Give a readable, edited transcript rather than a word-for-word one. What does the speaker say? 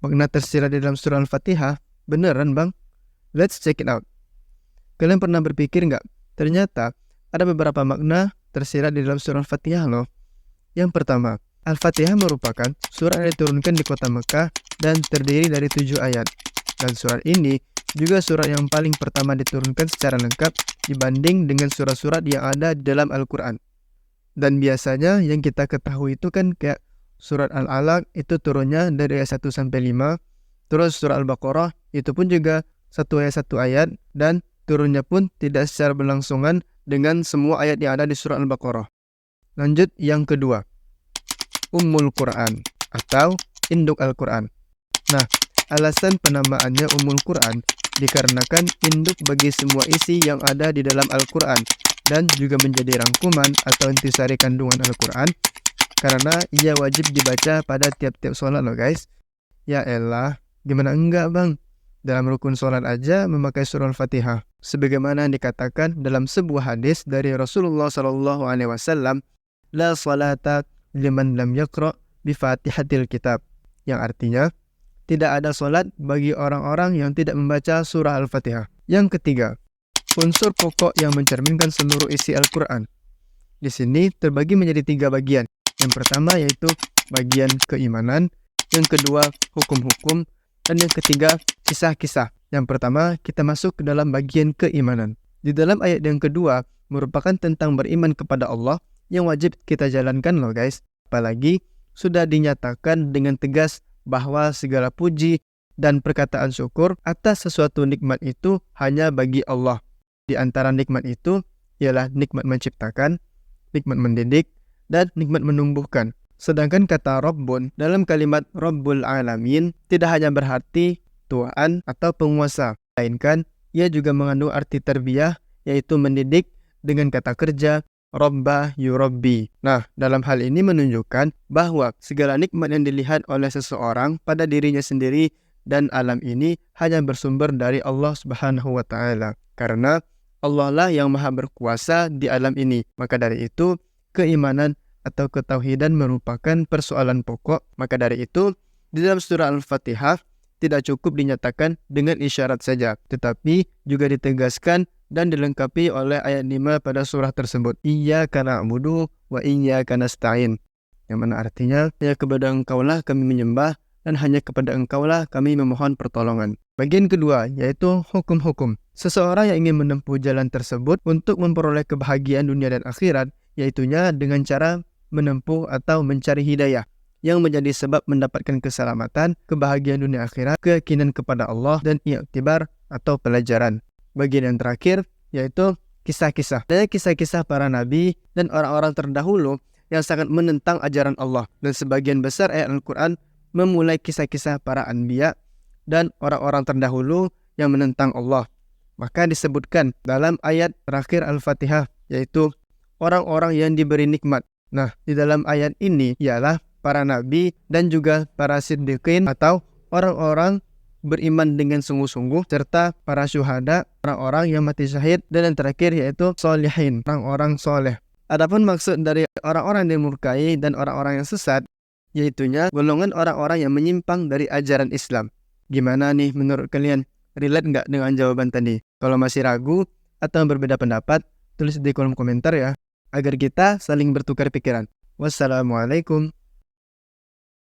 makna tersirat di dalam surah Al-Fatihah? Beneran bang? Let's check it out. Kalian pernah berpikir nggak? Ternyata ada beberapa makna tersirat di dalam surah Al-Fatihah loh. Yang pertama, Al-Fatihah merupakan surat yang diturunkan di kota Mekah dan terdiri dari 7 ayat. Dan surat ini juga surat yang paling pertama diturunkan secara lengkap dibanding dengan surat-surat yang ada di dalam Al-Quran. Dan biasanya yang kita ketahui itu kan kayak surat Al-Alaq itu turunnya dari ayat 1 sampai 5. Terus surat Al-Baqarah itu pun juga satu ayat, dan turunnya pun tidak secara berlangsungan dengan semua ayat yang ada di surah Al-Baqarah. Lanjut yang kedua, Ummul Quran atau induk Al-Quran. Nah, alasan penamaannya Ummul Quran dikarenakan induk bagi semua isi yang ada di dalam Al-Quran dan juga menjadi rangkuman atau intisari kandungan Al-Quran karena ia wajib dibaca pada tiap-tiap sholat loh guys. Ya elah, gimana enggak bang? Dalam rukun sholat aja memakai surah Al-Fatihah. Sebagaimana dikatakan dalam sebuah hadis dari Rasulullah SAW, La salata liman lam yaqra' bifatihatil kitab. Yang artinya, tidak ada sholat bagi orang-orang yang tidak membaca surah Al-Fatihah. Yang ketiga, unsur pokok yang mencerminkan seluruh isi Al-Quran. Di sini terbagi menjadi 3 bagian. Yang pertama yaitu bagian keimanan, yang kedua hukum-hukum, dan yang ketiga kisah-kisah. Yang pertama kita masuk ke dalam bagian keimanan. Di dalam ayat yang kedua merupakan tentang beriman kepada Allah yang wajib kita jalankan loh guys. Apalagi sudah dinyatakan dengan tegas bahwa segala puji dan perkataan syukur atas sesuatu nikmat itu hanya bagi Allah. Di antara nikmat itu ialah nikmat menciptakan, nikmat mendidik, dan nikmat menumbuhkan. Sedangkan kata Rabbun dalam kalimat Rabbul Alamin tidak hanya berarti Tuhan atau penguasa, melainkan ia juga mengandung arti tarbiyah, yaitu mendidik dengan kata kerja Rabba yurabbi. Nah, dalam hal ini menunjukkan bahwa segala nikmat yang dilihat oleh seseorang pada dirinya sendiri dan alam ini hanya bersumber dari Allah Subhanahu wa Ta'ala. Karena Allah lah yang maha berkuasa di alam ini. Maka dari itu, keimanan atau ketauhidan merupakan persoalan pokok. Maka dari itu, di dalam surah Al-Fatihah tidak cukup dinyatakan dengan isyarat saja, tetapi juga ditegaskan dan dilengkapi oleh ayat 5 pada surah tersebut. Iyyaka na'budu wa iyyaka nasta'in. Yang mana artinya, hanya kepada Engkaulah kami menyembah dan hanya kepada Engkaulah kami memohon pertolongan. Bagian kedua yaitu hukum-hukum. Seseorang yang ingin menempuh jalan tersebut untuk memperoleh kebahagiaan dunia dan akhirat, yaitunya dengan cara menempuh atau mencari hidayah yang menjadi sebab mendapatkan keselamatan, kebahagiaan dunia akhirat, keyakinan kepada Allah, dan i'tibar atau pelajaran. Bagian yang terakhir yaitu kisah-kisah. Ada kisah-kisah para nabi dan orang-orang terdahulu yang sangat menentang ajaran Allah. Dan sebagian besar ayat Al-Quran memulai kisah-kisah para anbiya dan orang-orang terdahulu yang menentang Allah. Maka disebutkan dalam ayat terakhir Al-Fatihah yaitu orang-orang yang diberi nikmat. Nah, di dalam ayat ini ialah para nabi dan juga para siddiqin atau orang-orang beriman dengan sungguh-sungguh serta para syuhada, orang-orang yang mati syahid, dan yang terakhir yaitu solihin, orang-orang soleh. Adapun maksud dari orang-orang yang dimurkai dan orang-orang yang sesat, yaitunya golongan orang-orang yang menyimpang dari ajaran Islam. Gimana nih menurut kalian? Relate nggak dengan jawaban tadi? Kalau masih ragu atau berbeda pendapat, tulis di kolom komentar ya, agar kita saling bertukar pikiran. Wassalamualaikum.